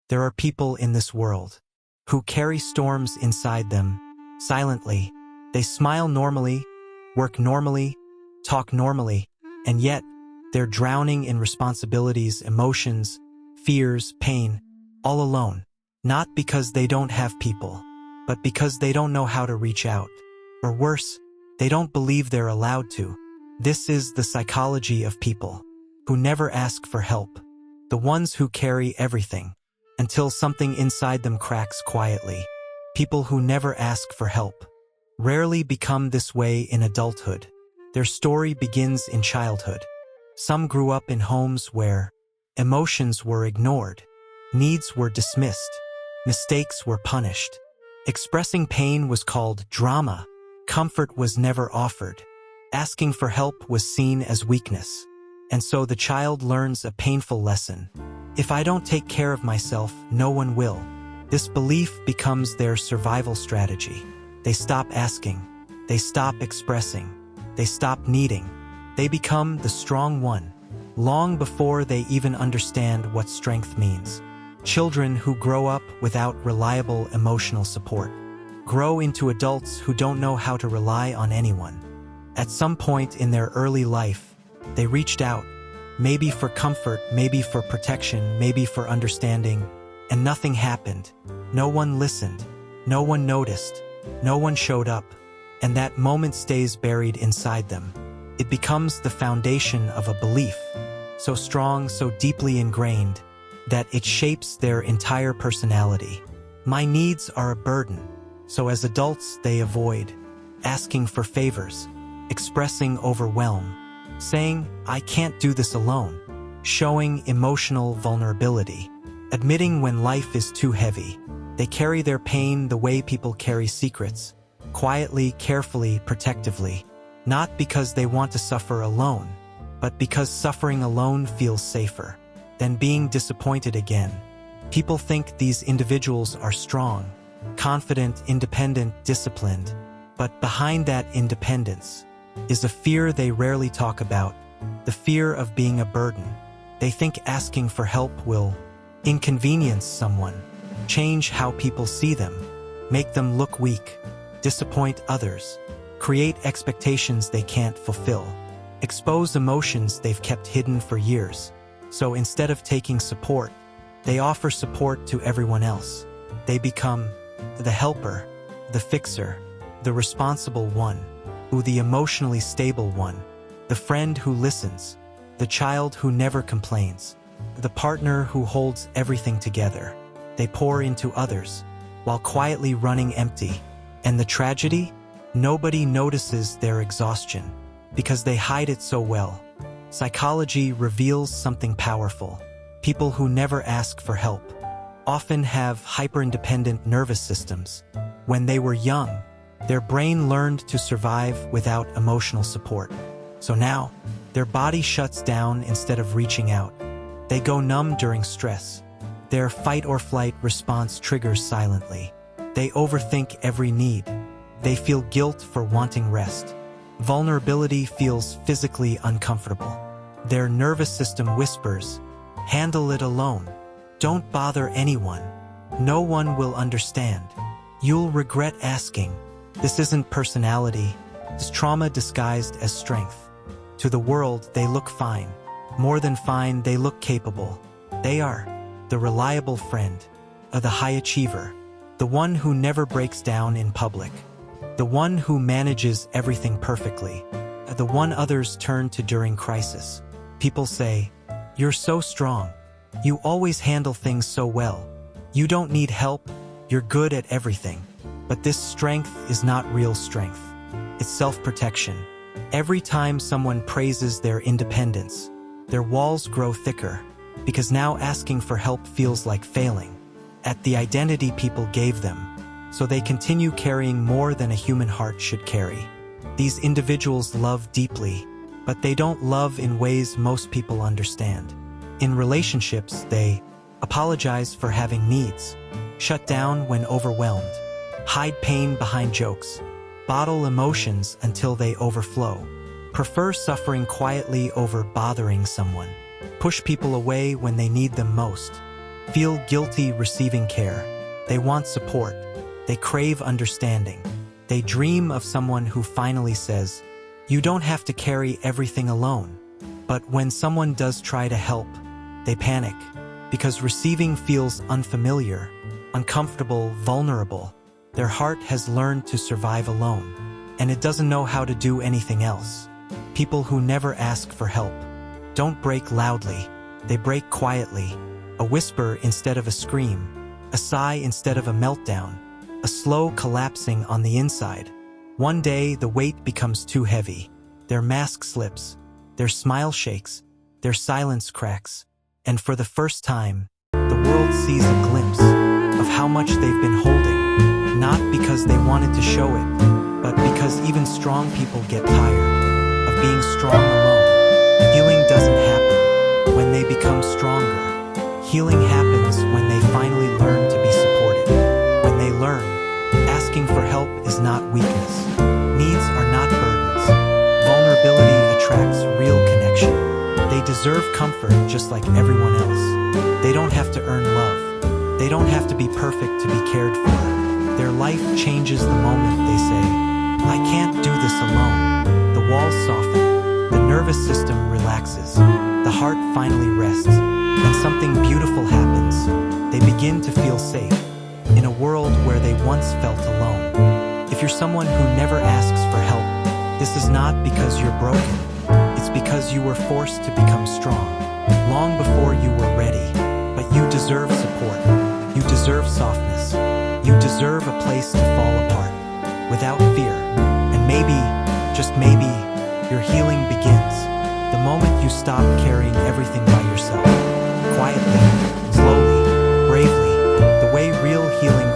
There are people in this world who carry storms inside them, silently. They smile normally, work normally, talk normally, and yet they're drowning in responsibilities, emotions, fears, pain, all alone. Not because they don't have people, but because they don't know how to reach out. Or worse, they don't believe they're allowed to. This is the psychology of people who never ask for help. The ones who carry everything until something inside them cracks quietly. People who never ask for help rarely become this way in adulthood. Their story begins in childhood. Some grew up in homes where emotions were ignored, needs were dismissed, mistakes were punished. Expressing pain was called drama. Comfort was never offered. Asking for help was seen as weakness. And so the child learns a painful lesson. If I don't take care of myself, no one will. This belief becomes their survival strategy. They stop asking. They stop expressing. They stop needing. They become the strong one, long before they even understand what strength means. Children who grow up without reliable emotional support grow into adults who don't know how to rely on anyone. At some point in their early life, they reached out, maybe for comfort, maybe for protection, maybe for understanding, and nothing happened. No one listened. No one noticed. No one showed up. And that moment stays buried inside them. It becomes the foundation of a belief, so strong, so deeply ingrained, that it shapes their entire personality. My needs are a burden. So as adults, they avoid asking for favors, expressing overwhelm, saying, I can't do this alone, showing emotional vulnerability, admitting when life is too heavy. They carry their pain the way people carry secrets, quietly, carefully, protectively, not because they want to suffer alone, but because suffering alone feels safer than being disappointed again. People think these individuals are strong, confident, independent, disciplined, but behind that independence is a fear they rarely talk about, the fear of being a burden. They think asking for help will inconvenience someone, change how people see them, make them look weak, disappoint others, create expectations they can't fulfill, expose emotions they've kept hidden for years. So instead of taking support, they offer support to everyone else. They become the helper, the fixer, the responsible one, the emotionally stable one, the friend who listens, the child who never complains, the partner who holds everything together. They pour into others while quietly running empty. And the tragedy? Nobody notices their exhaustion because they hide it so well. Psychology reveals something powerful. People who never ask for help often have hyper-independent nervous systems. When they were young, their brain learned to survive without emotional support. So now, their body shuts down instead of reaching out. They go numb during stress. Their fight-or-flight response triggers silently. They overthink every need. They feel guilt for wanting rest. Vulnerability feels physically uncomfortable. Their nervous system whispers, handle it alone. Don't bother anyone. No one will understand. You'll regret asking. This isn't personality. It's trauma disguised as strength. To the world, they look fine. More than fine, they look capable. They are the reliable friend, the high achiever, the one who never breaks down in public, the one who manages everything perfectly, the one others turn to during crisis. People say, you're so strong. You always handle things so well. You don't need help. You're good at everything. But this strength is not real strength. It's self-protection. Every time someone praises their independence, their walls grow thicker, because now asking for help feels like failing at the identity people gave them. So they continue carrying more than a human heart should carry. These individuals love deeply, but they don't love in ways most people understand. In relationships, they apologize for having needs, shut down when overwhelmed, hide pain behind jokes, bottle emotions until they overflow, prefer suffering quietly over bothering someone, push people away when they need them most. feel guilty receiving care. They want support. They crave understanding. They dream of someone who finally says, "You don't have to carry everything alone." But when someone does try to help, they panic because receiving feels unfamiliar, uncomfortable, vulnerable. Their heart has learned to survive alone, and it doesn't know how to do anything else. People who never ask for help don't break loudly. They break quietly, a whisper instead of a scream, a sigh instead of a meltdown, a slow collapsing on the inside. One day, the weight becomes too heavy. Their mask slips, their smile shakes, their silence cracks, and for the first time, the world sees a glimpse of how much they've been holding, not because they wanted to show it, but because even strong people get tired of being strong alone. Healing doesn't happen when they become stronger. Healing happens when they finally learn to be supported. When they learn, asking for help is not weakness. Needs are not burdens. Vulnerability attracts real connection. They deserve comfort just like everyone else. They don't have to earn love. They don't have to be perfect to be cared for. Their life changes the moment they say, "I can't do this alone." The walls soften. The nervous system relaxes. The heart finally rests. And something beautiful happens. They begin to feel safe in a world where they once felt alone. If you're someone who never asks for help, this is not because you're broken. It's because you were forced to become strong long before you were ready. But you deserve support. You deserve softness. You deserve a place to fall apart without fear. And maybe, just maybe, your healing begins the moment you stop carrying everything by yourself. Quietly, slowly, bravely, the way real healing